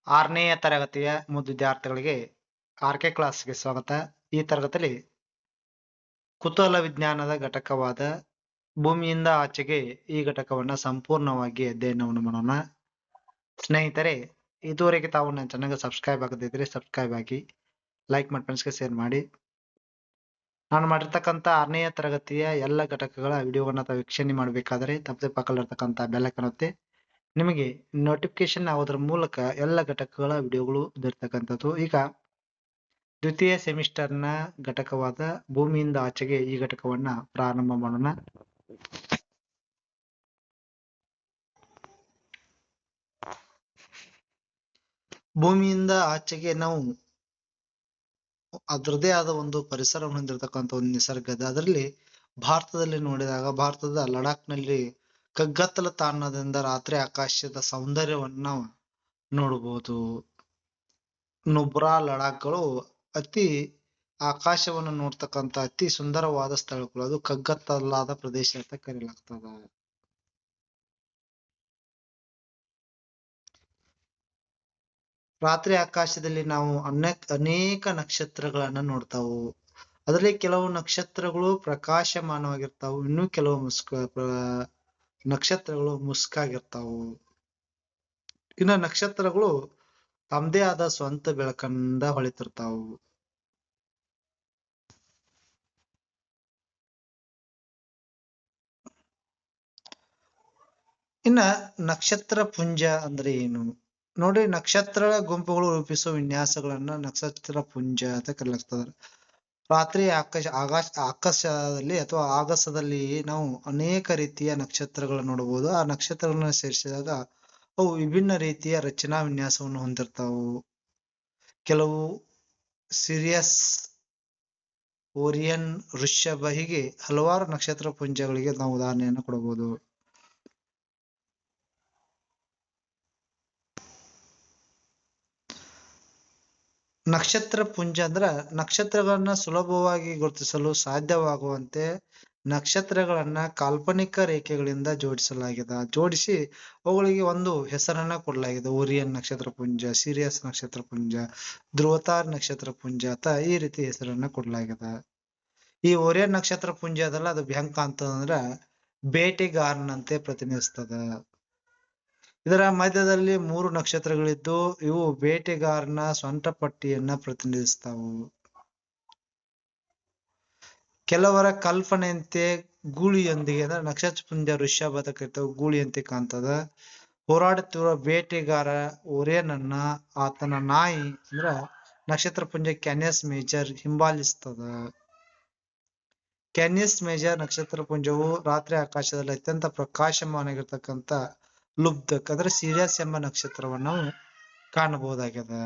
6ನೇ ತರಗತಿಯ ವಿದ್ಯಾರ್ಥಿಗಳಿಗೆ ಆರ್ಕೆ ಕ್ಲಾಸ್ಗೆ ಸ್ವಾಗತ. ಈ ತರಗತಿಯಲ್ಲಿ ಕುತೂಹಲ ವಿಜ್ಞಾನದ ಘಟಕವಾದ ಭೂಮಿಯಿಂದ ಆಚೆಗೆ ಈ ಘಟಕವನ್ನ ಸಂಪೂರ್ಣವಾಗಿ ಅಧ್ಯಯನವನ್ನು ಮಾಡೋಣ. ಸ್ನೇಹಿತರೆ, ಇದುವರೆಗೆ ತಾವು ನನ್ನ ಚಾನಲ್ಗೆ ಸಬ್ಸ್ಕ್ರೈಬ್ ಆಗದಿದ್ರೆ ಸಬ್ಸ್ಕ್ರೈಬ್ ಆಗಿ, ಲೈಕ್ ಮಾಡಿ, ಫ್ರೆಂಡ್ಸ್ಗೆ ಶೇರ್ ಮಾಡಿ. ನಾನು ಮಾಡಿರ್ತಕ್ಕಂಥ 6ನೇ ತರಗತಿಯ ಎಲ್ಲ ಘಟಕಗಳ ವಿಡಿಯೋವನ್ನ ತಾವು ವೀಕ್ಷಣೆ ಮಾಡಬೇಕಾದರೆ ತಪ್ಪದೆ ಪಕ್ಕದಲ್ಲಿರ್ತಕ್ಕಂಥ ಬೆಲ್ ಐಕಾನ್ ಒತ್ತಿ. ನಿಮಗೆ ನೋಟಿಫಿಕೇಶನ್ ಆಗೋದ್ರ ಮೂಲಕ ಎಲ್ಲ ಘಟಕಗಳ ವಿಡಿಯೋಗಳು ಇರ್ತಕ್ಕಂಥದ್ದು. ಈಗ ದ್ವಿತೀಯ ಸೆಮಿಸ್ಟರ್ನ ಘಟಕವಾದ ಭೂಮಿಯಿಂದ ಆಚೆಗೆ ಈ ಘಟಕವನ್ನ ಪ್ರಾರಂಭ ಮಾಡೋಣ. ಭೂಮಿಯಿಂದ ಆಚೆಗೆ ನಾವು ಅದರದೇ ಆದ ಒಂದು ಪರಿಸರವನ್ನು ಹೊಂದಿರತಕ್ಕಂಥ ಒಂದು ನಿಸರ್ಗದ, ಅದರಲ್ಲಿ ಭಾರತದಲ್ಲಿ ನೋಡಿದಾಗ ಭಾರತದ ಲಡಾಖ್ನಲ್ಲಿ ಕಗ್ಗತ್ತಲ ತಾಣದಿಂದ ರಾತ್ರಿ ಆಕಾಶದ ಸೌಂದರ್ಯವನ್ನ ನಾವು ನೋಡಬಹುದು. ನುಬ್ರಾ ಲಡಾಖ್ಗಳು ಅತಿ ಆಕಾಶವನ್ನು ನೋಡ್ತಕ್ಕಂಥ ಅತಿ ಸುಂದರವಾದ ಸ್ಥಳಗಳು. ಅದು ಕಗ್ಗತ್ತಲಾದ ಪ್ರದೇಶ ಅಂತ ಕರೆಯಲಾಗ್ತದ. ರಾತ್ರಿ ಆಕಾಶದಲ್ಲಿ ನಾವು ಅನೇಕ ನಕ್ಷತ್ರಗಳನ್ನ ನೋಡ್ತಾವು. ಅದರಲ್ಲಿ ಕೆಲವು ನಕ್ಷತ್ರಗಳು ಪ್ರಕಾಶಮಾನವಾಗಿರ್ತಾವು, ಇನ್ನು ಕೆಲವು ನಕ್ಷತ್ರಗಳು ಮುಸ್ಕಾಗಿರ್ತಾವು. ಇನ್ನು ನಕ್ಷತ್ರಗಳು ತಮ್ಮದೇ ಆದ ಸ್ವಂತ ಬೆಳಕಂದ ಹೊಳಿತಿರ್ತಾವು. ಇನ್ನ ನಕ್ಷತ್ರ ಪುಂಜ ಅಂದ್ರೆ ಏನು ನೋಡಿ. ನಕ್ಷತ್ರ ಗುಂಪುಗಳು ರೂಪಿಸುವ ವಿನ್ಯಾಸಗಳನ್ನ ನಕ್ಷತ್ರ ಪುಂಜ ಅಂತ ಕರೆಯಲಾಗ್ತದೆ. ರಾತ್ರಿ ಆಕಾಶದಲ್ಲಿ ಅಥವಾ ಆಗಸದಲ್ಲಿ ನಾವು ಅನೇಕ ರೀತಿಯ ನಕ್ಷತ್ರಗಳನ್ನು ನೋಡಬಹುದು. ಆ ನಕ್ಷತ್ರಗಳನ್ನ ಸೇರಿಸಿದಾಗ ಅವು ವಿಭಿನ್ನ ರೀತಿಯ ರಚನಾ ವಿನ್ಯಾಸವನ್ನು ಹೊಂದಿರ್ತಾವು. ಕೆಲವು ಸಿರಿಯಸ್, ಓರಿಯನ್, ವೃಷಭ, ಹೀಗೆ ಹಲವಾರು ನಕ್ಷತ್ರ ಪುಂಜಗಳಿಗೆ ನಾವು ಉದಾಹರಣೆಯನ್ನು ಕೊಡಬಹುದು. ನಕ್ಷತ್ರ ಪುಂಜ ಅಂದ್ರ ನಕ್ಷತ್ರಗಳನ್ನ ಸುಲಭವಾಗಿ ಗುರುತಿಸಲು ಸಾಧ್ಯವಾಗುವಂತೆ ನಕ್ಷತ್ರಗಳನ್ನ ಕಾಲ್ಪನಿಕ ರೇಖೆಗಳಿಂದ ಜೋಡಿಸಿ ಅವುಗಳಿಗೆ ಒಂದು ಹೆಸರನ್ನ ಕೊಡಲಾಗಿದೆ. ಓರಿಯನ್ ನಕ್ಷತ್ರ ಪುಂಜ, ಸಿರಿಯಸ್ ನಕ್ಷತ್ರ ಪುಂಜ, ಧ್ರುವತಾರ ನಕ್ಷತ್ರ ಪುಂಜ ಅಂತ ಈ ರೀತಿ ಹೆಸರನ್ನ ಕೊಡಲಾಗಿದೆ. ಈ ಓರಿಯನ್ ನಕ್ಷತ್ರ ಪುಂಜ ಅದಲ್ಲ, ಅದು ಹೆಂಗ್ ಕಾಣ್ತದಂದ್ರ ಬೇಟೆಗಾರನಂತೆ ಪ್ರತಿನಿಧಿಸ್ತದ. ಇದರ ಮಧ್ಯದಲ್ಲಿ 3 ನಕ್ಷತ್ರಗಳಿದ್ದು ಇವು ಬೇಟೆಗಾರನ ಸ್ವಂತ ಪಟ್ಟಿಯನ್ನ ಪ್ರತಿನಿಧಿಸ್ತಾವು. ಕೆಲವರ ಕಲ್ಪನೆಯಂತೆ ಗೂಳಿಯೊಂದಿಗೆ ಅಂದ್ರೆ ನಕ್ಷತ್ರ ಪುಂಜ ವೃಷಭ ಗೂಳಿಯಂತೆ ಕಾಣ್ತದ. ಹೋರಾಡುತ್ತಿರುವ ಬೇಟೆಗಾರ ಓರಿಯನನ್ನ ಆತನ ನಾಯಿ ಅಂದ್ರ ನಕ್ಷತ್ರ ಪುಂಜ ಕ್ಯಾನಿಯಸ್ ಮೇಜರ್ ಹಿಂಬಾಲಿಸ್ತದ. ಕ್ಯಾನಿಯಸ್ ಮೇಜರ್ ನಕ್ಷತ್ರ ಪುಂಜವು ರಾತ್ರಿ ಆಕಾಶದಲ್ಲಿ ಅತ್ಯಂತ ಪ್ರಕಾಶಮಾನವಾಗಿರ್ತಕ್ಕಂಥ ಲುಬ್ಧಕ್ ಅಂದ್ರೆ ಸಿರಿಯಸ್ ಎಂಬ ನಕ್ಷತ್ರವನ್ನು ಕಾಣಬಹುದಾಗಿದೆ.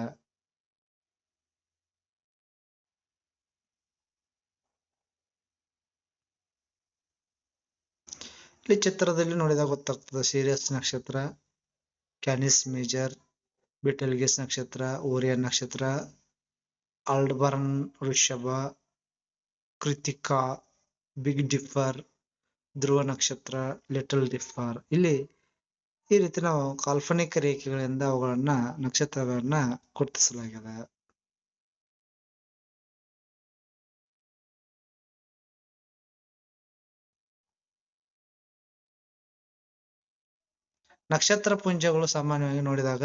ಇಲ್ಲಿ ಚಿತ್ರದಲ್ಲಿ ನೋಡಿದಾಗ ಗೊತ್ತಾಗ್ತದೆ ಸಿರಿಯಸ್ ನಕ್ಷತ್ರ, ಕ್ಯಾನಿಸ್ ಮೇಜರ್, ಬಿಟಲ್ಗೆಸ್ ನಕ್ಷತ್ರ, ಓರಿಯನ್ ನಕ್ಷತ್ರ, ಆಲ್ಡಬರ್ನ್ ವೃಷಭ, ಕೃತಿಕಾ, ಬಿಗ್ ಡಿಫರ್, ಧ್ರುವ ನಕ್ಷತ್ರ, ಲಿಟಲ್ ಡಿಫರ್. ಇಲ್ಲಿ ಈ ರೀತಿ ನಾವು ಕಾಲ್ಪನಿಕ ರೇಖೆಗಳಿಂದ ಅವುಗಳನ್ನ ನಕ್ಷತ್ರಗಳನ್ನ ಗುರುತಿಸಲಾಗಿದೆ. ನಕ್ಷತ್ರ ಪುಂಜಗಳು ಸಾಮಾನ್ಯವಾಗಿ ನೋಡಿದಾಗ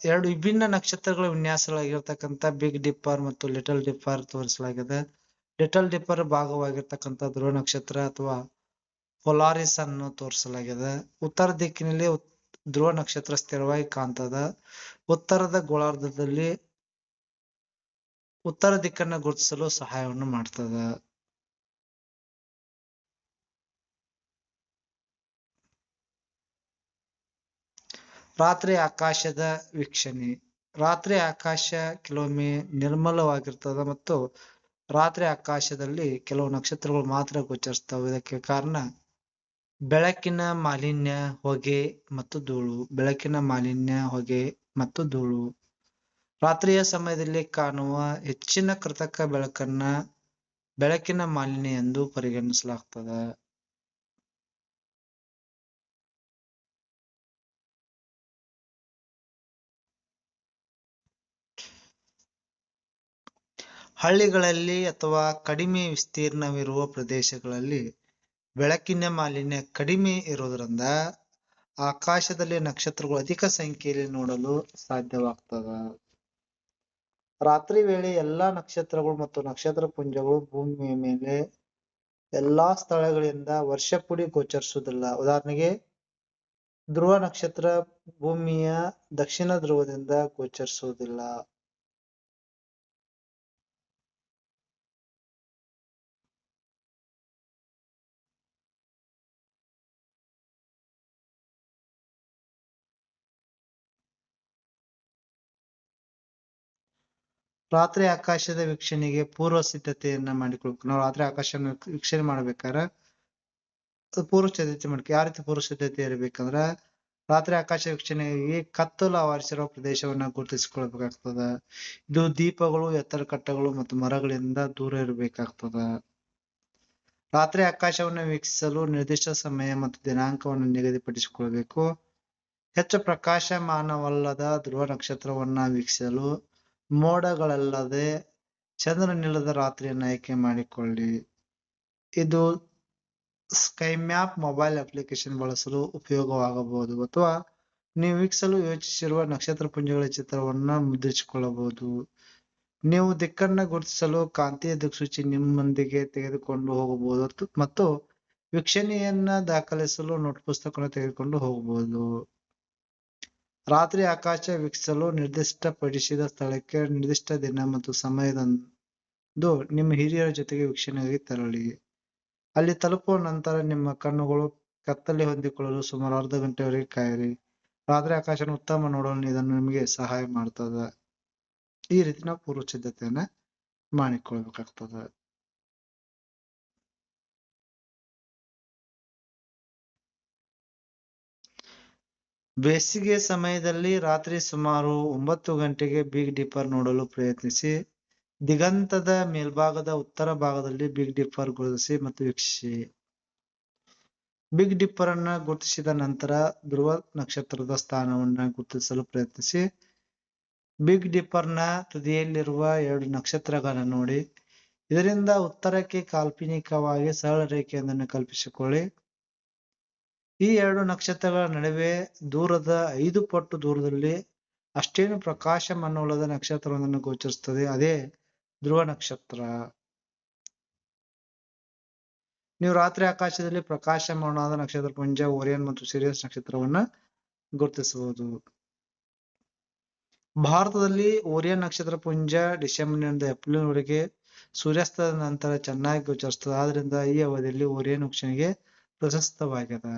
ಎರಡು ವಿಭಿನ್ನ ನಕ್ಷತ್ರಗಳ ವಿನ್ಯಾಸಗಳಾಗಿರ್ತಕ್ಕಂಥ ಬಿಗ್ ಡಿಪ್ಪರ್ ಮತ್ತು ಲಿಟಲ್ ಡಿಪ್ಪರ್ ತೋರಿಸಲಾಗಿದೆ. ಲಿಟಲ್ ಡಿಪ್ಪರ್ ಭಾಗವಾಗಿರ್ತಕ್ಕಂಥ ಧ್ರುವ ನಕ್ಷತ್ರ ಅಥವಾ ಪೊಲಾರಿಸ್ ಅನ್ನು ತೋರಿಸಲಾಗಿದೆ. ಉತ್ತರ ದಿಕ್ಕಿನಲ್ಲಿ ಧ್ರುವ ನಕ್ಷತ್ರ ಸ್ಥಿರವಾಗಿ ಕಾಣ್ತದ. ಉತ್ತರದ ಗೋಳಾರ್ಧದಲ್ಲಿ ಉತ್ತರ ದಿಕ್ಕನ್ನ ಗುರುತಿಸಲು ಸಹಾಯವನ್ನು ಮಾಡ್ತದ. ರಾತ್ರಿ ಆಕಾಶದ ವೀಕ್ಷಣೆ. ರಾತ್ರಿ ಆಕಾಶ ಕೆಲವೊಮ್ಮೆ ನಿರ್ಮಲವಾಗಿರ್ತದ ಮತ್ತು ರಾತ್ರಿ ಆಕಾಶದಲ್ಲಿ ಕೆಲವು ನಕ್ಷತ್ರಗಳು ಮಾತ್ರ ಗೋಚರಿಸ್ತವೆ. ಇದಕ್ಕೆ ಕಾರಣ ಬೆಳಕಿನ ಮಾಲಿನ್ಯ, ಹೊಗೆ ಮತ್ತು ಧೂಳು. ಬೆಳಕಿನ ಮಾಲಿನ್ಯ, ಹೊಗೆ ಮತ್ತು ಧೂಳು. ರಾತ್ರಿಯ ಸಮಯದಲ್ಲಿ ಕಾಣುವ ಹೆಚ್ಚಿನ ಕೃತಕ ಬೆಳಕನ್ನ ಬೆಳಕಿನ ಮಾಲಿನ್ಯ ಎಂದು ಪರಿಗಣಿಸಲಾಗ್ತದೆ. ಹಳ್ಳಿಗಳಲ್ಲಿ ಅಥವಾ ಕಡಿಮೆ ವಿಸ್ತೀರ್ಣವಿರುವ ಪ್ರದೇಶಗಳಲ್ಲಿ ಬೆಳಕಿನ ಮಾಲಿನ್ಯ ಕಡಿಮೆ ಇರೋದ್ರಿಂದ ಆಕಾಶದಲ್ಲಿ ನಕ್ಷತ್ರಗಳು ಅಧಿಕ ಸಂಖ್ಯೆಯಲ್ಲಿ ನೋಡಲು ಸಾಧ್ಯವಾಗ್ತದ. ರಾತ್ರಿ ವೇಳೆ ಎಲ್ಲಾ ನಕ್ಷತ್ರಗಳು ಮತ್ತು ನಕ್ಷತ್ರ ಪುಂಜಗಳು ಭೂಮಿಯ ಮೇಲೆ ಎಲ್ಲಾ ಸ್ಥಳಗಳಿಂದ ವರ್ಷಪೂಡಿ ಗೋಚರಿಸುವುದಿಲ್ಲ. ಉದಾಹರಣೆಗೆ ಧ್ರುವ ನಕ್ಷತ್ರ ಭೂಮಿಯ ದಕ್ಷಿಣ ಧ್ರುವದಿಂದ ಗೋಚರಿಸುವುದಿಲ್ಲ. ರಾತ್ರಿ ಆಕಾಶದ ವೀಕ್ಷಣೆಗೆ ಪೂರ್ವ ಸಿದ್ಧತೆಯನ್ನ ಮಾಡಿಕೊಳ್ಬೇಕು. ನಾವು ರಾತ್ರಿ ಆಕಾಶನ ವೀಕ್ಷಣೆ ಮಾಡ್ಬೇಕಾದ್ರೆ ಪೂರ್ವ ಸಿದ್ಧತೆ ಮಾಡ್ಕೊ. ಯಾವ ರೀತಿ ಪೂರ್ವ ಸಿದ್ಧತೆ ಇರಬೇಕಂದ್ರ ರಾತ್ರಿ ಆಕಾಶ ವೀಕ್ಷಣೆಗೆ ಕತ್ತಲು ಆವರಿಸಿರುವ ಪ್ರದೇಶವನ್ನ ಗುರುತಿಸಿಕೊಳ್ಬೇಕಾಗ್ತದ. ಇದು ದೀಪಗಳು, ಎತ್ತರ ಕಟ್ಟಗಳು ಮತ್ತು ಮರಗಳಿಂದ ದೂರ ಇರಬೇಕಾಗ್ತದ. ರಾತ್ರಿ ಆಕಾಶವನ್ನು ವೀಕ್ಷಿಸಲು ನಿರ್ದಿಷ್ಟ ಸಮಯ ಮತ್ತು ದಿನಾಂಕವನ್ನು ನಿಗದಿಪಡಿಸಿಕೊಳ್ಬೇಕು. ಹೆಚ್ಚು ಪ್ರಕಾಶಮಾನವಲ್ಲದ ಧ್ರುವ ನಕ್ಷತ್ರವನ್ನ ವೀಕ್ಷಿಸಲು ಮೋಡಗಳಲ್ಲದೆ ಚಂದ್ರನಿಲ್ಲದ ರಾತ್ರಿಯನ್ನು ಆಯ್ಕೆ ಮಾಡಿಕೊಳ್ಳಿ. ಇದು ಸ್ಕೈ ಮ್ಯಾಪ್ ಮೊಬೈಲ್ ಅಪ್ಲಿಕೇಶನ್ ಬಳಸಲು ಉಪಯೋಗವಾಗಬಹುದು ಅಥವಾ ನೀವು ವೀಕ್ಷಿಸಲು ಯೋಚಿಸಿರುವ ನಕ್ಷತ್ರ ಪುಂಜಗಳ ಚಿತ್ರವನ್ನ ಮುದ್ರಿಸಿಕೊಳ್ಳಬಹುದು. ನೀವು ದಿಕ್ಕನ್ನ ಗುರುತಿಸಲು ಕಾಂತೀಯ ದಿಕ್ಸೂಚಿ ನಿಮ್ಮೊಂದಿಗೆ ತೆಗೆದುಕೊಂಡು ಹೋಗಬಹುದು ಮತ್ತು ವೀಕ್ಷಣೆಯನ್ನ ದಾಖಲಿಸಲು ನೋಟ್ ಪುಸ್ತಕವನ್ನು ತೆಗೆದುಕೊಂಡು ಹೋಗಬಹುದು. ರಾತ್ರಿ ಆಕಾಶ ವೀಕ್ಷಿಸಲು ನಿರ್ದಿಷ್ಟಪಡಿಸಿದ ಸ್ಥಳಕ್ಕೆ ನಿರ್ದಿಷ್ಟ ದಿನ ಮತ್ತು ಸಮಯದಂದು ನಿಮ್ಮ ಹಿರಿಯರ ಜೊತೆಗೆ ವೀಕ್ಷಣೆಗೆ ತೆರಳಿ. ಅಲ್ಲಿ ತಲುಪುವ ನಂತರ ನಿಮ್ಮ ಕಣ್ಣುಗಳು ಕತ್ತಲೆ ಹೊಂದಿಕೊಳ್ಳಲು ಸುಮಾರು ಅರ್ಧ ಗಂಟೆವರೆಗೆ ಕಾಯಿರಿ. ರಾತ್ರಿ ಆಕಾಶನ ಉತ್ತಮ ನೋಡಲು ಇದನ್ನು ನಿಮಗೆ ಸಹಾಯ ಮಾಡ್ತದ. ಈ ರೀತಿ ನಾವು ಪೂರ್ವ ಸಿದ್ಧತೆಯನ್ನ ಮಾಡಿಕೊಳ್ಬೇಕಾಗ್ತದ. ಬೇಸಿಗೆ ಸಮಯದಲ್ಲಿ ರಾತ್ರಿ ಸುಮಾರು 9 ಗಂಟೆಗೆ ಬಿಗ್ ಡಿಪ್ಪರ್ ನೋಡಲು ಪ್ರಯತ್ನಿಸಿ. ದಿಗಂತದ ಮೇಲ್ಭಾಗದ ಉತ್ತರ ಭಾಗದಲ್ಲಿ ಬಿಗ್ ಡಿಪ್ಪರ್ ಗುರುತಿಸಿ ಮತ್ತು ವೀಕ್ಷಿಸಿ. ಬಿಗ್ ಡಿಪ್ಪರ್ ಅನ್ನ ಗುರುತಿಸಿದ ನಂತರ ಧ್ರುವ ನಕ್ಷತ್ರದ ಸ್ಥಾನವನ್ನ ಗುರುತಿಸಲು ಪ್ರಯತ್ನಿಸಿ. ಬಿಗ್ ಡಿಪ್ಪರ್ನ ತುದಿಯಲ್ಲಿರುವ 2 ನಕ್ಷತ್ರಗಳನ್ನು ನೋಡಿ. ಇದರಿಂದ ಉತ್ತರಕ್ಕೆ ಕಾಲ್ಪನಿಕವಾಗಿ ಸರಳ ರೇಖೆಯೊಂದನ್ನು ಕಲ್ಪಿಸಿಕೊಳ್ಳಿ. ಈ 2 ನಕ್ಷತ್ರಗಳ ನಡುವೆ ದೂರದ 5 ಪಟ್ಟು ದೂರದಲ್ಲಿ ಅಷ್ಟೇನು ಪ್ರಕಾಶಮಾನವಲ್ಲದ ನಕ್ಷತ್ರವೊಂದನ್ನು ಗೋಚರಿಸುತ್ತದೆ. ಅದೇ ಧ್ರುವ ನಕ್ಷತ್ರ. ನೀವು ರಾತ್ರಿ ಆಕಾಶದಲ್ಲಿ ಪ್ರಕಾಶಮಾನವಾದ ನಕ್ಷತ್ರ ಪುಂಜ ಓರಿಯನ್ ಮತ್ತು ಸಿರಿಯಸ್ ನಕ್ಷತ್ರವನ್ನ ಗುರುತಿಸಬಹುದು. ಭಾರತದಲ್ಲಿ ಓರಿಯನ್ ನಕ್ಷತ್ರ ಪುಂಜ ಡಿಸೆಂಬರ್ನಿಂದ ಏಪ್ರಿಲ್ವರೆಗೆ ಸೂರ್ಯಾಸ್ತದ ನಂತರ ಚೆನ್ನಾಗಿ ಗೋಚರಿಸುತ್ತದೆ. ಆದ್ರಿಂದ ಈ ಅವಧಿಯಲ್ಲಿ ಓರಿಯನ್ ವೀಕ್ಷಣೆಗೆ ಪ್ರಶಸ್ತವಾಗಿದೆ.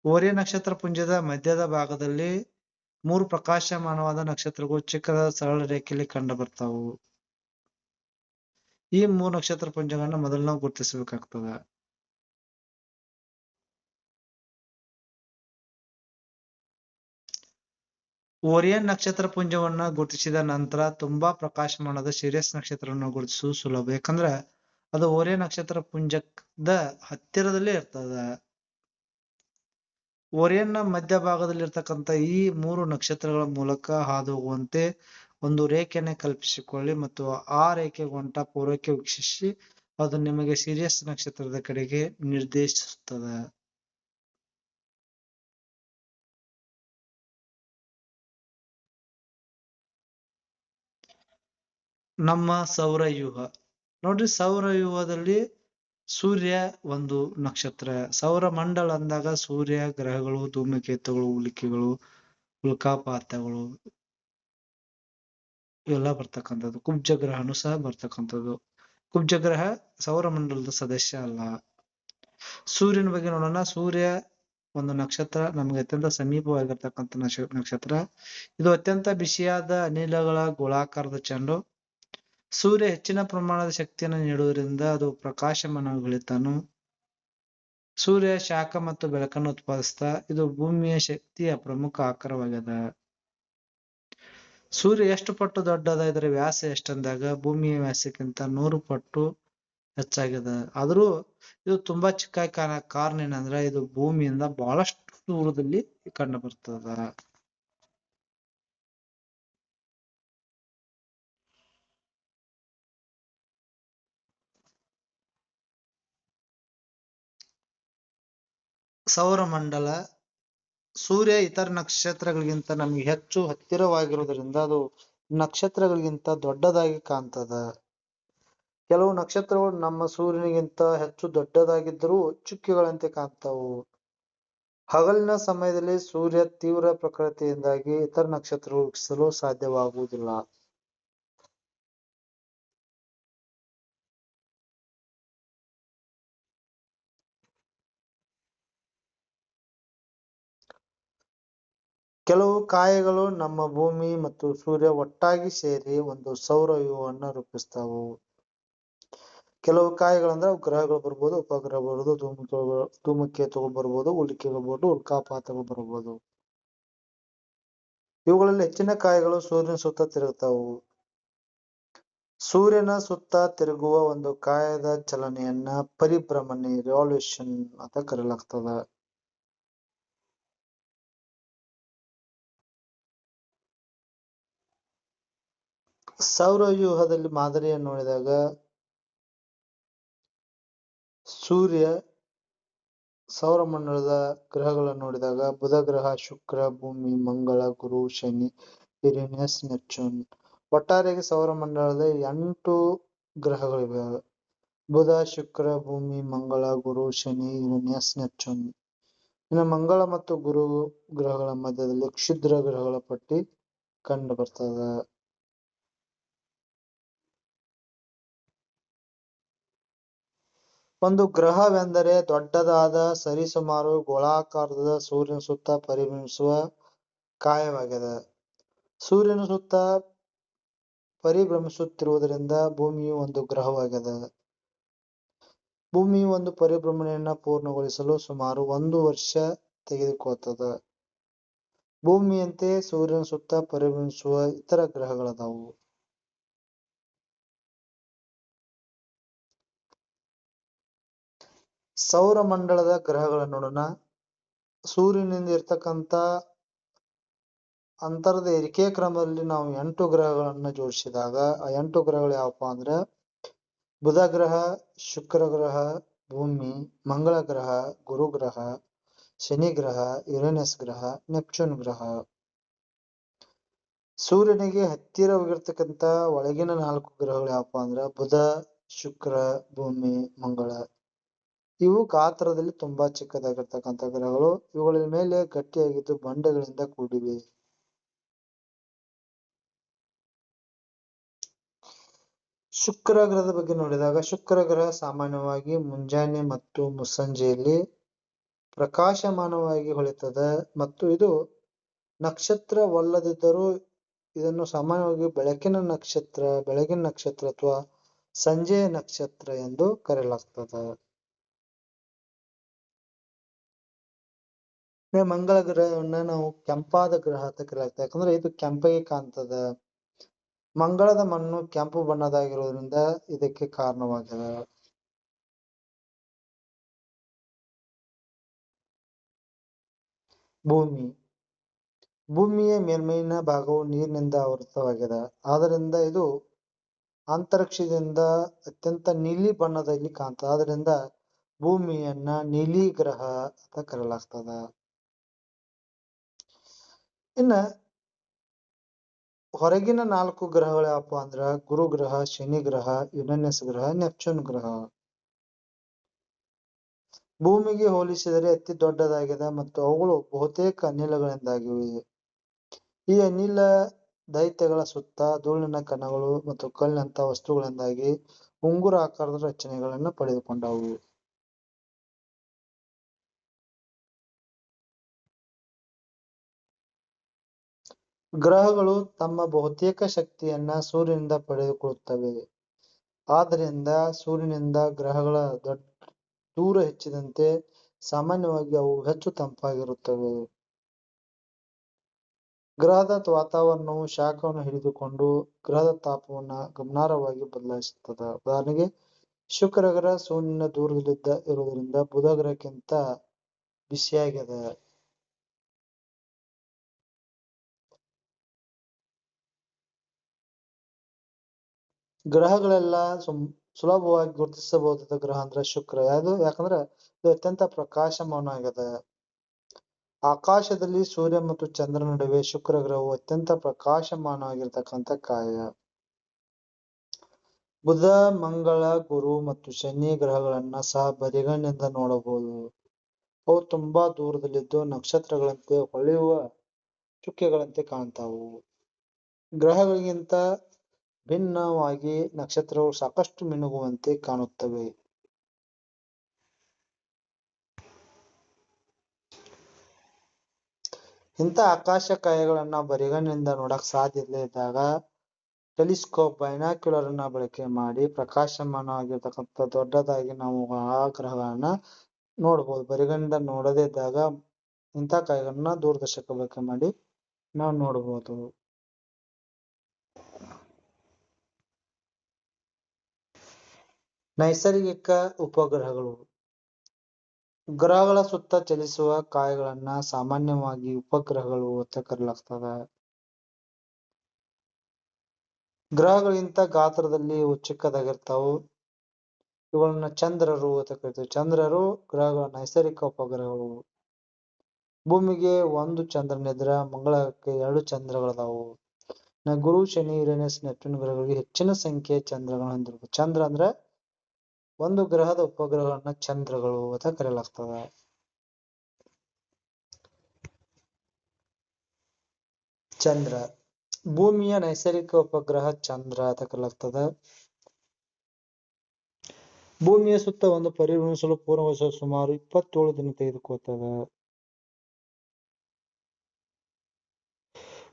ಓರಿಯನ್ ನಕ್ಷತ್ರ ಪುಂಜದ ಮಧ್ಯದ ಭಾಗದಲ್ಲಿ 3 ಪ್ರಕಾಶಮಾನವಾದ ನಕ್ಷತ್ರಗಳು ಚಿಕ್ಕದಾದ ಸರಳ ರೇಖೆಯಲ್ಲಿ ಕಂಡು ಬರ್ತಾವು. ಈ 3 ನಕ್ಷತ್ರ ಪುಂಜಗಳನ್ನ ಮೊದಲು ನಾವು ಗುರುತಿಸಬೇಕಾಗ್ತದ. ಓರಿಯನ್ ನಕ್ಷತ್ರ ಪುಂಜವನ್ನ ಗುರುತಿಸಿದ ನಂತರ ತುಂಬಾ ಪ್ರಕಾಶಮಾನವಾದ ಸಿರಿಯಸ್ ನಕ್ಷತ್ರವನ್ನು ಗುರುತಿಸುವುದು ಸುಲಭ. ಯಾಕಂದ್ರ ಅದು ಓರಿಯನ್ ನಕ್ಷತ್ರ ಪುಂಜದ ಹತ್ತಿರದಲ್ಲೇ ಇರ್ತದ. ಓರಿಯನ್ನ ಮಧ್ಯಭಾಗದಲ್ಲಿ ಇರ್ತಕ್ಕಂಥ ಈ 3 ನಕ್ಷತ್ರಗಳ ಮೂಲಕ ಹಾದು ಹೋಗುವಂತೆ ಒಂದು ರೇಖೆಯನ್ನು ಕಲ್ಪಿಸಿಕೊಳ್ಳಿ ಮತ್ತು ಆ ರೇಖೆ ಹೊಂಟ ಪೂರ್ವಕ್ಕೆ ವೀಕ್ಷಿಸಿ. ಅದು ನಿಮಗೆ ಸಿರಿಯಸ್ ನಕ್ಷತ್ರದ ಕಡೆಗೆ ನಿರ್ದೇಶಿಸುತ್ತದೆ. ನಮ್ಮ ಸೌರವ್ಯೂಹ ನೋಡ್ರಿ, ಸೌರವ್ಯೂಹದಲ್ಲಿ ಸೂರ್ಯ ಒಂದು ನಕ್ಷತ್ರ. ಸೌರಮಂಡಲ ಅಂದಾಗ ಸೂರ್ಯ, ಗ್ರಹಗಳು, ಧೂಮಕೇತುಗಳು, ಉಲ್ಕಿಗಳು, ಉಲ್ಕಾಪಾತಗಳು ಇವೆಲ್ಲ ಬರ್ತಕ್ಕಂಥದ್ದು. ಕುಬ್ಜ ಗ್ರಹನು ಸಹ ಬರ್ತಕ್ಕಂಥದ್ದು. ಕುಬ್ಜ ಗ್ರಹ ಸೌರಮಂಡಲದ ಸದಸ್ಯ ಅಲ್ಲ. ಸೂರ್ಯನ ಬಗ್ಗೆ ನೋಡೋಣ. ಸೂರ್ಯ ಒಂದು ನಕ್ಷತ್ರ, ನಮಗೆ ಅತ್ಯಂತ ಸಮೀಪವಾಗಿರ್ತಕ್ಕಂಥ ನಕ್ಷತ್ರ. ಇದು ಅತ್ಯಂತ ಬಿಸಿಯಾದ ಅನಿಲಗಳ ಗೋಳಾಕಾರದ ಚೆಂಡು. ಸೂರ್ಯ ಹೆಚ್ಚಿನ ಪ್ರಮಾಣದ ಶಕ್ತಿಯನ್ನು ನೀಡುವುದರಿಂದ ಅದು ಪ್ರಕಾಶಮಾನಗೊಳಿತಾನು. ಸೂರ್ಯ ಶಾಖ ಮತ್ತು ಬೆಳಕನ್ನು ಉತ್ಪಾದಿಸ್ತಾ. ಇದು ಭೂಮಿಯ ಶಕ್ತಿಯ ಪ್ರಮುಖ ಆಕಾರವಾಗ್ಯದ. ಸೂರ್ಯ ಎಷ್ಟು ಪಟ್ಟು ದೊಡ್ಡದ, ಇದರ ವ್ಯಾಸ ಎಷ್ಟಂದಾಗ ಭೂಮಿಯ ವ್ಯಾಸಕ್ಕಿಂತ 100 ಪಟ್ಟು ಹೆಚ್ಚಾಗಿದೆ. ಆದ್ರೂ ಇದು ತುಂಬಾ ಚಿಕ್ಕ ಕಾರಣ ಏನಂದ್ರೆ ಇದು ಭೂಮಿಯಿಂದ ಬಹಳಷ್ಟು ದೂರದಲ್ಲಿ ಕಂಡು ಬರ್ತದ. ಸೌರಮಂಡಲ ಸೂರ್ಯ ಇತರ ನಕ್ಷತ್ರಗಳಿಗಿಂತ ನಮಗೆ ಹೆಚ್ಚು ಹತ್ತಿರವಾಗಿರುವುದರಿಂದ ಅದು ನಕ್ಷತ್ರಗಳಿಗಿಂತ ದೊಡ್ಡದಾಗಿ ಕಾಣ್ತದ. ಕೆಲವು ನಕ್ಷತ್ರಗಳು ನಮ್ಮ ಸೂರ್ಯನಿಗಿಂತ ಹೆಚ್ಚು ದೊಡ್ಡದಾಗಿದ್ದರೂ ಚುಕ್ಕಿಗಳಂತೆ ಕಾಣ್ತಾವು. ಹಗಲಿನ ಸಮಯದಲ್ಲಿ ಸೂರ್ಯ ತೀವ್ರ ಪ್ರಖರತೆಯಿಂದಾಗಿ ಇತರ ನಕ್ಷತ್ರಗಳು ವೀಕ್ಷಿಸಲು ಸಾಧ್ಯವಾಗುವುದಿಲ್ಲ. ಕೆಲವು ಕಾಯಗಳು ನಮ್ಮ ಭೂಮಿ ಮತ್ತು ಸೂರ್ಯ ಒಟ್ಟಾಗಿ ಸೇರಿ ಒಂದು ಸೌರವ್ಯೂಹವನ್ನು ರೂಪಿಸ್ತಾವು. ಕೆಲವು ಕಾಯಗಳಂದ್ರೆ ಗ್ರಹಗಳು ಬರ್ಬೋದು, ಉಪಗ್ರಹ ಬರ್ಬೋದು, ಧೂಮಕೇತುಗಳು ಬರ್ಬೋದು, ಉಲ್ಕೆಗಳು ಬರ್ಬೋದು, ಉಲ್ಕಾಪಾತಗಳು ಬರ್ಬೋದು. ಇವುಗಳಲ್ಲಿ ಹೆಚ್ಚಿನ ಕಾಯಗಳು ಸೂರ್ಯನ ಸುತ್ತ ತಿರುಗುತ್ತಾವು. ಸೂರ್ಯನ ಸುತ್ತ ತಿರುಗುವ ಒಂದು ಕಾಯದ ಚಲನೆಯನ್ನ ಪರಿಭ್ರಮಣೆ ರಿವಾಲ್ಯೂಷನ್ ಅಂತ ಕರೆಯಲಾಗ್ತದ. ಸೌರವ್ಯೂಹದಲ್ಲಿ ಮಾದರಿಯನ್ನು ನೋಡಿದಾಗ ಸೂರ್ಯ ಸೌರಮಂಡಲದ ಗ್ರಹಗಳನ್ನು ನೋಡಿದಾಗ ಬುಧ ಗ್ರಹ, ಶುಕ್ರ, ಭೂಮಿ, ಮಂಗಳ, ಗುರು, ಶನಿ, ಯುರೇನಸ್, ನೆಪ್ಚೂನ್. ಒಟ್ಟಾರೆಯಾಗಿ ಸೌರಮಂಡಲದ 8 ಗ್ರಹಗಳಿವೆ. ಬುಧ, ಶುಕ್ರ, ಭೂಮಿ, ಮಂಗಳ, ಗುರು, ಶನಿ, ಯುರೇನಸ್, ನೆಪ್ಚೂನ್. ಇನ್ನು ಮಂಗಳ ಮತ್ತು ಗುರು ಗ್ರಹಗಳ ಮಧ್ಯದಲ್ಲಿ ಕ್ಷುದ್ರ ಗ್ರಹಗಳ ಪಟ್ಟಿ ಕಂಡು ಬರ್ತದ. ಒಂದು ಗ್ರಹವೆಂದರೆ ದೊಡ್ಡದಾದ ಸರಿಸುಮಾರು ಗೋಳಾಕಾರದ ಸೂರ್ಯನ ಸುತ್ತ ಪರಿಭ್ರಮಿಸುವ ಕಾಯವಾಗಿದೆ. ಸೂರ್ಯನ ಸುತ್ತ ಪರಿಭ್ರಮಿಸುತ್ತಿರುವುದರಿಂದ ಭೂಮಿಯು ಒಂದು ಗ್ರಹವಾಗಿದೆ. ಭೂಮಿಯು ಒಂದು ಪರಿಭ್ರಮಣೆಯನ್ನ ಪೂರ್ಣಗೊಳಿಸಲು ಸುಮಾರು 1 ವರ್ಷ ತೆಗೆದುಕೊಳ್ತದ. ಭೂಮಿಯಂತೆ ಸೂರ್ಯನ ಸುತ್ತ ಪರಿಭ್ರಮಿಸುವ ಇತರ ಗ್ರಹಗಳದಾವು. ಸೌರಮಂಡಲದ ಗ್ರಹಗಳನ್ನು ನೋಡೋಣ. ಸೂರ್ಯನಿಂದ ಇರ್ತಕ್ಕಂಥ ಅಂತರದ ಏರಿಕೆ ಕ್ರಮದಲ್ಲಿ ನಾವು 8 ಗ್ರಹಗಳನ್ನ ಜೋಡಿಸಿದಾಗ ಆ 8 ಗ್ರಹಗಳು ಯಾವಪ್ಪ ಅಂದ್ರೆ ಬುಧ ಗ್ರಹ, ಶುಕ್ರ ಗ್ರಹ, ಭೂಮಿ, ಮಂಗಳ ಗ್ರಹ, ಗುರು ಗ್ರಹ, ಶನಿ ಗ್ರಹ, ಯುರೇನಸ್ ಗ್ರಹ, ನೆಪ್ಚೂನ್ ಗ್ರಹ. ಸೂರ್ಯನಿಗೆ ಹತ್ತಿರವಾಗಿರ್ತಕ್ಕಂಥ ಒಳಗಿನ 4 ಗ್ರಹಗಳು ಯಾವಪ್ಪ ಅಂದ್ರ ಬುಧ, ಶುಕ್ರ, ಭೂಮಿ, ಮಂಗಳ. ಇವು ಗಾತ್ರದಲ್ಲಿ ತುಂಬಾ ಚಿಕ್ಕದಾಗಿರ್ತಕ್ಕಂಥ ಗ್ರಹಗಳು. ಇವುಗಳ ಮೇಲೆ ಗಟ್ಟಿಯಾಗಿದ್ದು ಬಂಡೆಗಳಿಂದ ಕೂಡಿವೆ. ಶುಕ್ರ ಗ್ರಹದ ಬಗ್ಗೆ ನೋಡಿದಾಗ ಶುಕ್ರ ಗ್ರಹ ಸಾಮಾನ್ಯವಾಗಿ ಮುಂಜಾನೆ ಮತ್ತು ಮುಸ್ಸಂಜೆಯಲ್ಲಿ ಪ್ರಕಾಶಮಾನವಾಗಿ ಹೊಳೆಯುತ್ತದೆ ಮತ್ತು ಇದು ನಕ್ಷತ್ರವಲ್ಲದಿದ್ದರೂ ಇದನ್ನು ಸಾಮಾನ್ಯವಾಗಿ ಬೆಳಗಿನ ನಕ್ಷತ್ರ ಅಥವಾ ಸಂಜೆಯ ನಕ್ಷತ್ರ ಎಂದು ಕರೆಯಲಾಗ್ತದೆ. ಮಂಗಳ ಗ್ರಹವನ್ನ ನಾವು ಕೆಂಪಾದ ಗ್ರಹ ಅಂತ ಕರೆಯಲಾಗ್ತದೆ. ಯಾಕಂದ್ರೆ ಇದು ಕೆಂಪಗೆ ಕಾಣ್ತದ. ಮಂಗಳದ ಮಣ್ಣು ಕೆಂಪು ಬಣ್ಣದಾಗಿರುವುದರಿಂದ ಇದಕ್ಕೆ ಕಾರಣವಾಗಿದೆ. ಭೂಮಿಯ ಮೇಲ್ಮೈನ ಭಾಗವು ನೀರಿನಿಂದ ಆವೃತವಾಗಿದೆ. ಆದ್ದರಿಂದ ಇದು ಅಂತರಿಕ್ಷದಿಂದ ಅತ್ಯಂತ ನೀಲಿ ಬಣ್ಣದಲ್ಲಿ ಕಾಣ್ತದೆ. ಆದ್ದರಿಂದ ಭೂಮಿಯನ್ನ ನೀಲಿ ಗ್ರಹ ಅಂತ ಕರೆಯಲಾಗ್ತದ. ಇನ್ನ ಹೊರಗಿನ 4 ಗ್ರಹಗಳು ಯಾವಪ್ಪ ಅಂದ್ರ ಗುರು ಗ್ರಹ, ಶನಿ ಗ್ರಹ, ಯುರೇನಸ್ ಗ್ರಹ, ನೆಪ್ಚೂನ್ ಗ್ರಹ. ಭೂಮಿಗೆ ಹೋಲಿಸಿದರೆ ಅತಿ ದೊಡ್ಡದಾಗಿದೆ ಮತ್ತು ಅವುಗಳು ಬಹುತೇಕ ಅನಿಲಗಳಿಂದಾಗಿವೆ. ಈ ಅನಿಲ ದೈತ್ಯಗಳ ಸುತ್ತ ಧೂಳಿನ ಕಣಗಳು ಮತ್ತು ಕಲ್ಲಿನಂತಹ ವಸ್ತುಗಳಿಂದಾಗಿ ಉಂಗುರ ಆಕಾರದ ರಚನೆಗಳನ್ನು ಪಡೆದುಕೊಂಡವು. ಗ್ರಹಗಳು ತಮ್ಮ ಬಹುತೇಕ ಶಕ್ತಿಯನ್ನ ಸೂರ್ಯನಿಂದ ಪಡೆದುಕೊಳ್ಳುತ್ತವೆ. ಆದ್ದರಿಂದ ಸೂರ್ಯನಿಂದ ಗ್ರಹಗಳ ದೂರ ಹೆಚ್ಚಿದಂತೆ ಸಾಮಾನ್ಯವಾಗಿ ಅವು ಹೆಚ್ಚು ತಂಪಾಗಿರುತ್ತವೆ. ಗ್ರಹದ ವಾತಾವರಣವು ಶಾಖವನ್ನು ಹಿಡಿದುಕೊಂಡು ಗ್ರಹದ ತಾಪವನ್ನ ಗಮನಾರ್ಹವಾಗಿ ಬದಲಾಯಿಸುತ್ತದೆ. ಉದಾಹರಣೆಗೆ ಶುಕ್ರ ಗ್ರಹ ಸೂರ್ಯನ ದೂರದಲ್ಲಿದ್ದ ಇರುವುದರಿಂದ ಬುಧ ಗ್ರಹಕ್ಕಿಂತ ಬಿಸಿಯಾಗಿದೆ. ಗ್ರಹಗಳೆಲ್ಲ ಸುಲಭವಾಗಿ ಗುರುತಿಸಬಹುದಾದ ಗ್ರಹ ಅಂದ್ರೆ ಶುಕ್ರ. ಯಾಕಂದ್ರೆ ಇದು ಅತ್ಯಂತ ಪ್ರಕಾಶಮಾನವಾಗಿದೆ. ಆಕಾಶದಲ್ಲಿ ಸೂರ್ಯ ಮತ್ತು ಚಂದ್ರ ನಡುವೆ ಶುಕ್ರ ಗ್ರಹವು ಅತ್ಯಂತ ಪ್ರಕಾಶಮಾನವಾಗಿರ್ತಕ್ಕಂಥ ಕಾಯ. ಬುಧ, ಮಂಗಳ, ಗುರು ಮತ್ತು ಶನಿ ಗ್ರಹಗಳನ್ನ ಸಹ ಬರಿಗಣ್ಣಿಂದ ನೋಡಬಹುದು. ಅವು ತುಂಬಾ ದೂರದಲ್ಲಿದ್ದು ನಕ್ಷತ್ರಗಳಂತೆ ಹೊಳೆಯುವ ಚುಕ್ಕೆಗಳಂತೆ ಕಾಣ್ತಾವು. ಗ್ರಹಗಳಿಗಿಂತ ಭಿನ್ನವಾಗಿ ನಕ್ಷತ್ರಗಳು ಸಾಕಷ್ಟು ಮಿನುಗುವಂತೆ ಕಾಣುತ್ತವೆ. ಇಂಥ ಆಕಾಶ ಕಾಯಗಳನ್ನ ಬರಿಗಣ್ಣಿನಿಂದ ನೋಡಕ್ ಸಾಧ್ಯ ಇದ್ದಾಗ ಟೆಲಿಸ್ಕೋಪ್ ಬೈನಾಕ್ಯುಲರ್ ಅನ್ನ ಬಳಕೆ ಮಾಡಿ ಪ್ರಕಾಶಮಾನವಾಗಿರ್ತಕ್ಕಂಥ ದೊಡ್ಡದಾಗಿ ನಾವು ಆ ಗ್ರಹಗಳನ್ನ ನೋಡ್ಬೋದು. ಬರಿಗಣ್ಣಿಂದ ನೋಡದೇ ಇದ್ದಾಗ ಇಂಥ ಕಾಯಗಳನ್ನ ದೂರದರ್ಶಕ ಬಳಕೆ ಮಾಡಿ ನಾವು ನೋಡ್ಬೋದು. ನೈಸರ್ಗಿಕ ಉಪಗ್ರಹಗಳು. ಗ್ರಹಗಳ ಸುತ್ತ ಚಲಿಸುವ ಕಾಯಗಳನ್ನ ಸಾಮಾನ್ಯವಾಗಿ ಉಪಗ್ರಹಗಳು ಅಂತ ಕರೆಯಲಾಗ್ತದೆ. ಗ್ರಹಗಳಿಗಿಂತ ಗಾತ್ರದಲ್ಲಿ ಚಿಕ್ಕದಾಗಿರ್ತಾವು. ಇವುಗಳನ್ನ ಚಂದ್ರರು ಅಂತ ಕರಿತೀವಿ. ಚಂದ್ರರು ಗ್ರಹಗಳ ನೈಸರ್ಗಿಕ ಉಪಗ್ರಹಗಳು. ಭೂಮಿಗೆ ಒಂದು ಚಂದ್ರನಿದ್ರ ಮಂಗಳಕ್ಕೆ 2 ಚಂದ್ರಗಳದಾವು. ಗುರು, ಶನಿ, ಯುರೇನಸ್, ನೆಪ್ಟ್ಯೂನ್ ಗ್ರಹಗಳಿಗೆ ಹೆಚ್ಚಿನ ಸಂಖ್ಯೆಯ ಚಂದ್ರಗಳು ಹೊಂದಿರ್ಬೇಕು. ಚಂದ್ರ ಅಂದ್ರೆ ಒಂದು ಗ್ರಹದ ಉಪಗ್ರಹಗಳನ್ನ ಚಂದ್ರಗಳು ಅಂತ ಕರೆಯಲಾಗ್ತದೆ. ಚಂದ್ರ ಭೂಮಿಯ ನೈಸರ್ಗಿಕ ಉಪಗ್ರಹ ಚಂದ್ರ ಅಂತ ಕರೆಯಲಾಗ್ತದೆ. ಭೂಮಿಯ ಸುತ್ತ ಒಂದು ಪರಿಭ್ರಮಿಸಲು ಪೂರ್ಣಗೊಳಿಸಲು ಸುಮಾರು 27 ದಿನ ತೆಗೆದುಕೊಳ್ಳುತ್ತದೆ.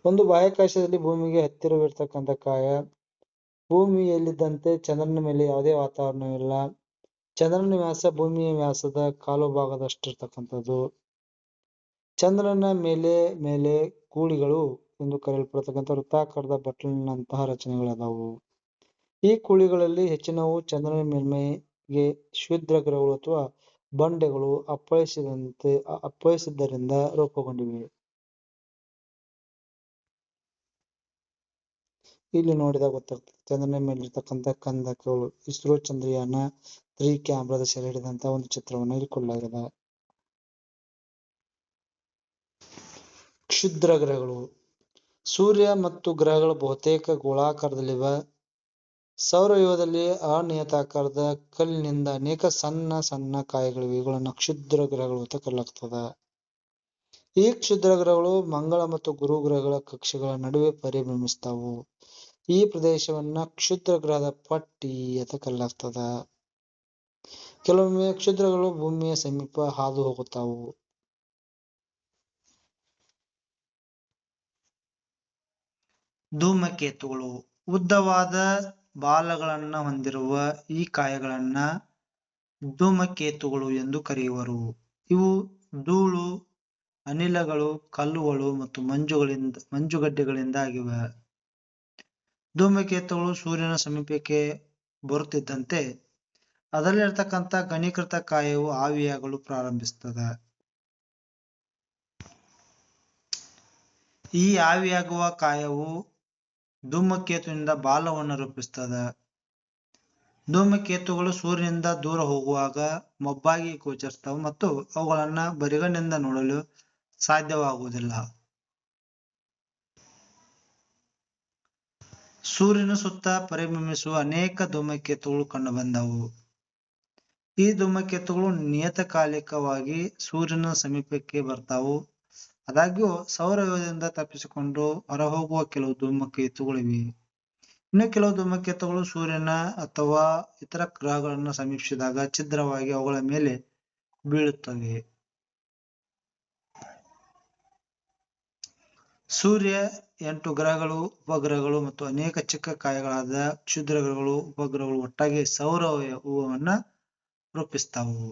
ಒಂದು ಬಾಹ್ಯಾಕಾಶದಲ್ಲಿ ಭೂಮಿಗೆ ಹತ್ತಿರವಿರ್ತಕ್ಕಂಥ ಕಾಯ. ಭೂಮಿಯಲ್ಲಿದ್ದಂತೆ ಚಂದ್ರನ ಮೇಲೆ ಯಾವುದೇ ವಾತಾವರಣವಿಲ್ಲ. ಚಂದ್ರನ ವ್ಯಾಸ ಭೂಮಿಯ ವ್ಯಾಸದ 1/4 ಭಾಗದಷ್ಟಿರ್ತಕ್ಕಂಥದ್ದು. ಚಂದ್ರನ ಮೇಲೆ ಕೂಳಿಗಳು ಎಂದು ಕರೆಯಲ್ಪಡತಕ್ಕಂಥ ವೃತ್ತಾಕಾರದ ಬಟ್ಟಲಿನಂತಹ ರಚನೆಗಳದಾವು. ಈ ಕೂಳಿಗಳಲ್ಲಿ ಹೆಚ್ಚಿನವು ಚಂದ್ರನ ಮೇಲ್ಮೈಗೆ ಕ್ಷುದ್ರ ಗ್ರಹಗಳು ಅಥವಾ ಬಂಡೆಗಳು ಅಪ್ಪಳಿಸಿದ್ದರಿಂದ ರೂಪುಗೊಂಡಿವೆ. ಇಲ್ಲಿ ನೋಡಿದಾಗ ಗೊತ್ತಾಗ್ತದೆ ಚಂದ್ರನ ಮೇಲಿರ್ತಕ್ಕಂಥ ಕಂದಕಗಳು. ಇಸ್ರೋ ಚಂದ್ರಯಾನ 3 ಕ್ಯಾಮ್ರಾದ ಸೆರೆ ಹಿಡಿದಂತಹ ಒಂದು ಚಿತ್ರವನ್ನು ಇಲ್ಲಿ ಕೊಡಲಾಗಿದೆ. ಕ್ಷುದ್ರ ಗ್ರಹಗಳು. ಸೂರ್ಯ ಮತ್ತು ಗ್ರಹಗಳು ಬಹುತೇಕ ಗೋಳಾಕಾರದಲ್ಲಿವೆ. ಸೌರವ್ಯೂಹದಲ್ಲಿ ಅನಿಯತಾಕಾರದ ಕಲ್ಲಿನಿಂದ ಅನೇಕ ಸಣ್ಣ ಸಣ್ಣ ಕಾಯಗಳಿವೆ. ಇವುಗಳನ್ನ ಕ್ಷುದ್ರ ಗ್ರಹಗಳು ಅಂತ ಕರೆಯಲಾಗ್ತದೆ. ಈ ಕ್ಷುದ್ರ ಗ್ರಹಗಳು ಮಂಗಳ ಮತ್ತು ಗುರು ಗ್ರಹಗಳ ಕಕ್ಷೆಗಳ ನಡುವೆ ಪರಿಭ್ರಮಿಸ್ತಾವು. ಈ ಪ್ರದೇಶವನ್ನ ಕ್ಷುದ್ರ ಗ್ರಹದ ಪಟ್ಟಿ ಅಂತ ಕರೆಯಲಾಗ್ತದ. ಕೆಲವೊಮ್ಮೆ ಕ್ಷುದ್ರಗಳು ಭೂಮಿಯ ಸಮೀಪ ಹಾದು ಹೋಗುತ್ತಾವು. ಧೂಮಕೇತುಗಳು. ಉದ್ದವಾದ ಬಾಲಗಳನ್ನ ಹೊಂದಿರುವ ಈ ಕಾಯಗಳನ್ನ ಧೂಮಕೇತುಗಳು ಎಂದು ಕರೆಯುವರು. ಇವು ಧೂಳು, ಅನಿಲಗಳು, ಕಲ್ಲುಗಳು ಮತ್ತು ಮಂಜುಗಡ್ಡೆಗಳಿಂದ ಆಗಿವೆ. ಧೂಮಕೇತುಗಳು ಸೂರ್ಯನ ಸಮೀಪಕ್ಕೆ ಬರುತ್ತಿದ್ದಂತೆ ಅದರಲ್ಲಿರ್ತಕ್ಕಂಥ ಘನೀಕೃತ ಕಾಯವು ಆವಿಯಾಗಲು ಪ್ರಾರಂಭಿಸುತ್ತದೆ. ಈ ಆವಿಯಾಗುವ ಕಾಯವು ಧೂಮಕೇತುವಿನಿಂದ ಬಾಲವನ್ನು ರೂಪಿಸುತ್ತದೆ. ಧೂಮಕೇತುಗಳು ಸೂರ್ಯನಿಂದ ದೂರ ಹೋಗುವಾಗ ಮೊಬ್ಬಾಗಿ ಗೋಚರಿಸುತ್ತವೆ ಮತ್ತು ಅವುಗಳನ್ನ ಬರಿಗಣ್ಣಿನಿಂದ ನೋಡಲು ಸಾಧ್ಯವಾಗುವುದಿಲ್ಲ. ಸೂರ್ಯನ ಸುತ್ತ ಪರಿಭ್ರಮಿಸುವ ಅನೇಕ ಧೂಮಕೇತುಗಳು ಕಂಡುಬಂದವು. ಈ ಧೂಮಕೇತುಗಳು ನಿಯತಕಾಲಿಕವಾಗಿ ಸೂರ್ಯನ ಸಮೀಪಕ್ಕೆ ಬರ್ತಾವು. ಆದಾಗ್ಯೂ ಸೌರವ್ಯೂಹದಿಂದ ತಪ್ಪಿಸಿಕೊಂಡು ಹೊರಹೋಗುವ ಕೆಲವು ಧೂಮಕೇತುಗಳಿವೆ. ಇನ್ನು ಕೆಲವು ಧೂಮಕೇತುಗಳು ಸೂರ್ಯನ ಅಥವಾ ಇತರ ಗ್ರಹಗಳನ್ನು ಸಮೀಪಿಸಿದಾಗ ಛಿದ್ರವಾಗಿ ಅವುಗಳ ಮೇಲೆ ಬೀಳುತ್ತವೆ. ಸೂರ್ಯ, 8 ಗ್ರಹಗಳು, ಉಪಗ್ರಹಗಳು ಮತ್ತು ಅನೇಕ ಚಿಕ್ಕ ಕಾಯಗಳಾದ ಕ್ಷುದ್ರ ಗ್ರಹಗಳು, ಉಪಗ್ರಹಗಳು ಒಟ್ಟಾಗಿ ಸೌರವ್ಯೂಹವನ್ನ ರೂಪಿಸ್ತಾವು.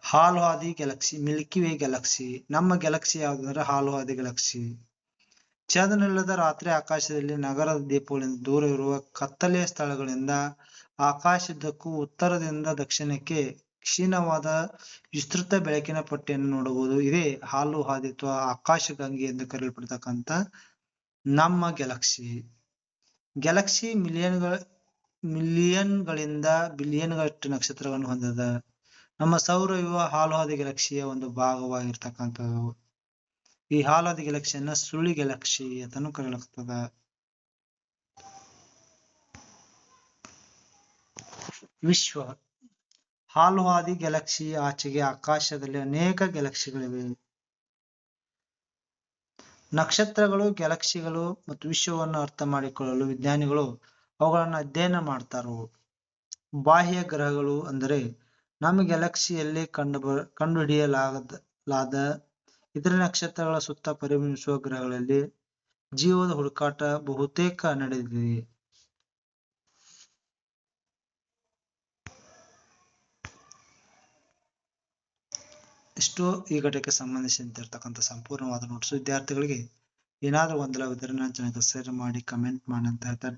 ಹಾಲುಹಾದಿ ಗ್ಯಾಲಕ್ಸಿ. Milky way Galaxy. ನಮ್ಮ ಗ್ಯಾಲಕ್ಸಿ ಯಾವುದಂದ್ರೆ ಹಾಲುಹಾದಿ ಗ್ಯಾಲಕ್ಸಿ. ಚಂದ್ರನಿಲ್ಲದ ರಾತ್ರಿ ಆಕಾಶದಲ್ಲಿ ನಗರದ ದೀಪಗಳಿಂದ ದೂರವಿರುವ ಕತ್ತಲೆಯ ಸ್ಥಳಗಳಿಂದ ಆಕಾಶದುದ್ದಕ್ಕೂ ಉತ್ತರದಿಂದ ದಕ್ಷಿಣಕ್ಕೆ ಕ್ಷೀಣವಾದ ವಿಸ್ತೃತ ಬೆಳಕಿನ ಪಟ್ಟಿಯನ್ನು ನೋಡಬಹುದು. ಇದೇ ಹಾಲುಹಾದಿ ಅಥವಾ ಆಕಾಶಗಂಗೆ ಎಂದು ಕರೆಯಲ್ಪಡ್ತಕ್ಕಂಥ ನಮ್ಮ ಗ್ಯಾಲಕ್ಸಿ. ಗ್ಯಾಲಕ್ಸಿ ಮಿಲಿಯನ್ಗಳಿಂದ ಬಿಲಿಯನ್ಗಳಷ್ಟು ನಕ್ಷತ್ರಗಳನ್ನು ಹೊಂದಿದ ನಮ್ಮ ಸೌರವ್ಯೂಹ ಹಾಲುಹಾದಿ ಗ್ಯಾಲಕ್ಸಿಯ ಒಂದು ಭಾಗವಾಗಿರ್ತಕ್ಕಂಥದ್ದು. ಈ ಹಾಲುಹಾದಿ ಗ್ಯಾಲಕ್ಸಿಯನ್ನ ಸುಳ್ಳಿ ಗ್ಯಾಲಕ್ಸಿ ಅಂತಾನೂ ಕರೆಯಲಾಗ್ತದ. ವಿಶ್ವ ಹಾಲುಹಾದಿ ಗ್ಯಾಲಕ್ಸಿ ಆಚೆಗೆ ಆಕಾಶದಲ್ಲಿ ಅನೇಕ ಗ್ಯಾಲಕ್ಸಿಗಳಿವೆ. ನಕ್ಷತ್ರಗಳು, ಗ್ಯಾಲಕ್ಸಿಗಳು ಮತ್ತು ವಿಶ್ವವನ್ನು ಅರ್ಥ ಮಾಡಿಕೊಳ್ಳಲು ವಿಜ್ಞಾನಿಗಳು ಅವುಗಳನ್ನು ಅಧ್ಯಯನ ಮಾಡ್ತಾರೋ. ಬಾಹ್ಯ ಗ್ರಹಗಳು ಅಂದರೆ ನಮ್ಮ ಗ್ಯಾಲಕ್ಸಿಯಲ್ಲಿ ಕಂಡುಹಿಡಿಯಲಾದ ಇತರ ನಕ್ಷತ್ರಗಳ ಸುತ್ತ ಪರಿಭ್ರಮಿಸುವ ಗ್ರಹಗಳಲ್ಲಿ ಜೀವದ ಹುಡುಕಾಟ ಬಹುತೇಕ ನಡೆದಿದೆ. ಇಷ್ಟು ಈ ಘಟಕಕ್ಕೆ ಸಂಬಂಧಿಸಿರ್ತಕ್ಕಂಥ ಸಂಪೂರ್ಣವಾದ ನೋಟ್ಸ್. ವಿದ್ಯಾರ್ಥಿಗಳಿಗೆ ಏನಾದರೂ ಗೊಂದಲವಿದ್ದರೆ ನನ್ನ ಚಾನಲ್ಗೆ ಶೇರ್ ಮಾಡಿ, ಕಮೆಂಟ್ ಮಾಡಿ ಅಂತ ಹೇಳ್ತಾ